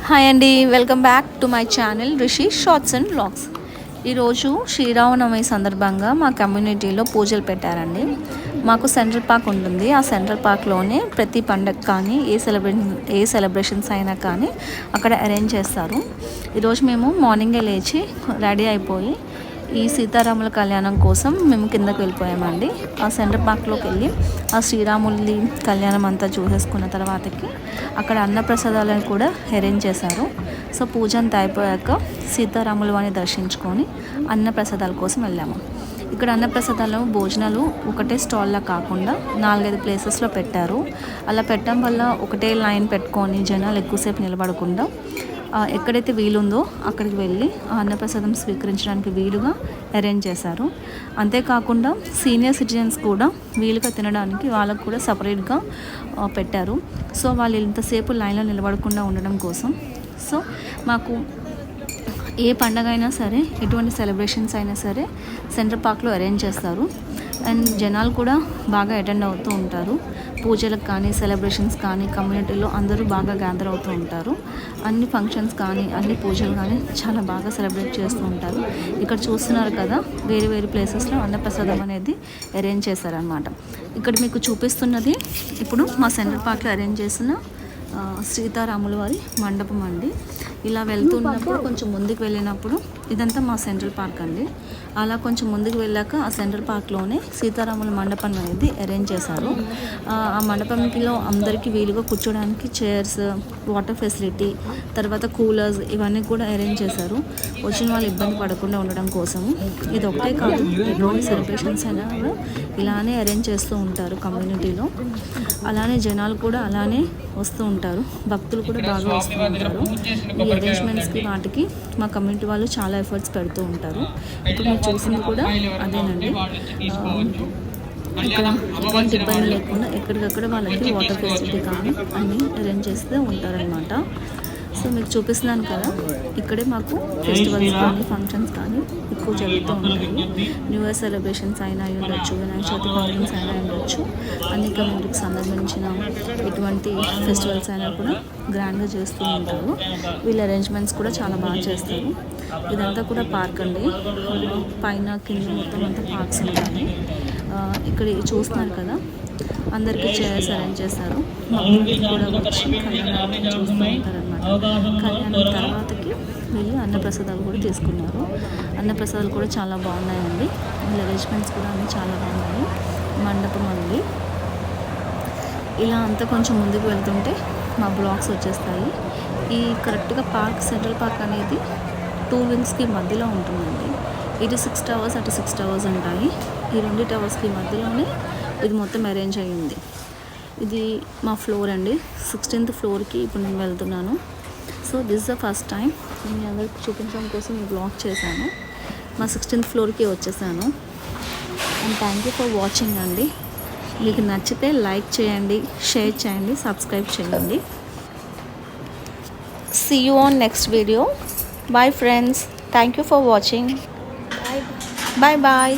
Hi అండి, welcome back to my channel Rishi shorts and vlogs. ఈరోజు శ్రీరామనవమి సందర్భంగా మా కమ్యూనిటీలో పూజలు పెట్టారండి. మాకు సెంట్రల్ పార్క్ ఉంటుంది. ఆ సెంట్రల్ పార్క్లోనే ప్రతి పండగ కానీ ఏ సెలబ్రేషన్స్ అయినా కానీ అక్కడ అరేంజ్ చేస్తారు. ఈరోజు మేము మార్నింగే లేచి రెడీ అయిపోయి ఈ సీతారాముల కళ్యాణం కోసం మేము కిందకి వెళ్ళిపోయామండి. ఆ సెంటర్ పార్క్లోకి వెళ్ళి ఆ శ్రీరాములి కళ్యాణం అంతా చూసేసుకున్న తర్వాతకి అక్కడ అన్నప్రసాదాలను కూడా అరేంజ్ చేశారు. సో పూజ అంతా అయిపోయాక సీతారాముల వారిని దర్శించుకొని అన్నప్రసాదాల కోసం వెళ్ళాము. ఇక్కడ అన్నప్రసాదాలు భోజనాలు ఒకటే స్టాల్లో కాకుండా 4-5 ప్లేసెస్లో పెట్టారు. అలా పెట్టడం వల్ల ఒకటే లైన్ పెట్టుకొని జనాలు ఎక్కువసేపు నిలబడకుండా ఎక్కడైతే వీలుందో అక్కడికి వెళ్ళి ఆ అన్నప్రసాదం స్వీకరించడానికి వీలుగా అరేంజ్ చేశారు. అంతేకాకుండా సీనియర్ సిటిజన్స్ కూడా వీలుగా తినడానికి వాళ్ళకు కూడా సపరేట్గా పెట్టారు. సో వాళ్ళు ఇంతసేపు లైన్లో నిలబడకుండా ఉండడం కోసం సో మాకు ఏ పండగ అయినా సరే ఎటువంటి సెలబ్రేషన్స్ అయినా సరే సెంట్రల్ పార్క్లో అరేంజ్ చేస్తారు. అండ్ జనాలు కూడా బాగా అటెండ్ అవుతూ ఉంటారు. పూజలకు కానీ సెలబ్రేషన్స్ కానీ కమ్యూనిటీలో అందరూ బాగా గ్యాదర్ అవుతూ ఉంటారు. అన్ని ఫంక్షన్స్ కానీ అన్ని పూజలు కానీ చాలా బాగా సెలబ్రేట్ చేస్తూ ఉంటారు. ఇక్కడ చూస్తున్నారు కదా, వేరే వేరే ప్లేసెస్లో అన్నప్రసాదం అనేది అరేంజ్ చేశారనమాట. ఇక్కడ మీకు చూపిస్తున్నది ఇప్పుడు మా సెంట్రల్ పార్క్లో అరేంజ్ చేసిన సీతారాముల వారి మండపం అండి. ఇలా వెళ్తున్నప్పుడు కొంచెం ముందుకు వెళ్ళినప్పుడు ఇదంతా మా సెంట్రల్ పార్క్ అండి. అలా కొంచెం ముందుకు వెళ్ళాక ఆ సెంట్రల్ పార్క్లోనే సీతారాముల మండపం అనేది అరేంజ్ చేశారు. ఆ మండపంలో అందరికీ వీలుగా కూర్చోడానికి చైర్స్, వాటర్ ఫెసిలిటీ, తర్వాత కూలర్స్ ఇవన్నీ కూడా అరేంజ్ చేశారు. వచ్చిన వాళ్ళు ఇబ్బంది పడకుండా ఉండడం కోసము. ఇది ఒకటే కాదు, ఎటువంటి సెలబ్రేషన్స్ అయినా కూడా ఇలానే అరేంజ్ చేస్తూ ఉంటారు కమ్యూనిటీలో. అలానే జనాలు కూడా అలానే వస్తూ ఉంటారు, భక్తులు కూడా బాగా వస్తూ ఉంటారు. ఈ అరేంజ్మెంట్స్కి వాటికి మా కమ్యూనిటీ వాళ్ళు చాలా ఎఫర్ట్స్ పెడుతూ ఉంటారు. ఇప్పుడు మీరు చూసింది కూడా అదేనండి. ఇక్కడ ఎటువంటి ఇబ్బంది లేకుండా ఎక్కడికక్కడ వాళ్ళకి వాటర్ ఫెసిలిటీ కానీ అన్నీ అరేంజ్ చేస్తూ ఉంటారనమాట. సో మీకు చూపిస్తున్నాను కదా, ఇక్కడే మాకు ఫెస్టివల్స్ కానీ ఫంక్షన్స్ కానీ ఎక్కువ జరుగుతూ ఉంటాయి. న్యూ ఇయర్ సెలబ్రేషన్స్ అయినా ఉండొచ్చు, వినాయక చవితి ఫంక్షన్స్ అయినా ఉండొచ్చు, అన్ని కమ్యూనిటీకి సంబంధించిన ఎటువంటి ఫెస్టివల్స్ అయినా కూడా గ్రాండ్గా చేస్తూ ఉంటారు. వీళ్ళ అరేంజ్మెంట్స్ కూడా చాలా బాగా చేస్తారు. ఇదంతా కూడా పార్క్ అండి. పైన కింద మొత్తం అంతా పార్క్స్ ఉంటాయి. ఇక్కడ చూస్తున్నారు కదా, అందరికీ చైర్స్ అరేంజ్ చేస్తారు. భక్తులకి కూడా వచ్చి కళ్యాణాన్ని చూస్తూ ఉంటారనమాట. కళ్యాణం తర్వాతకి వెళ్ళి అన్నప్రసాదాలు కూడా తీసుకున్నారు. అన్నప్రసాదాలు కూడా చాలా బాగున్నాయండి. వీళ్ళ అరేంజ్మెంట్స్ కూడా అన్నీ చాలా బాగున్నాయి. మండపం అండి. ఇలా అంతా కొంచెం ముందుకు వెళ్తుంటే మా బ్లాగ్స్ వచ్చేస్తాయి. ఈ కరెక్ట్గా పార్క్ సెంట్రల్ పార్క్ అనేది 2 వింగ్స్కి మధ్యలో ఉంటుందండి. ఇటు 6 టవర్స్ అటు 6 టవర్స్ ఉంటాయి. ఈ 2 టవర్స్కి మధ్యలోనే ఇది మొత్తం అరేంజ్ అయ్యింది. ఇది మా ఫ్లోర్ అండి. 16th ఫ్లోర్కి ఇప్పుడు నేను వెళ్తున్నాను. So this the first time మీ అందరికి చూపించడం కోసం ఈ బ్లాగ్ చేశాను. మా 16th ఫ్లోర్కి వచ్చేసాను. And thank you for watching అండి. మీకు నచ్చితే లైక్ చేయండి, షేర్ చేయండి, సబ్స్క్రైబ్ చేయండి. See you on next video. Bye friends. Thank you for watching. Bye bye.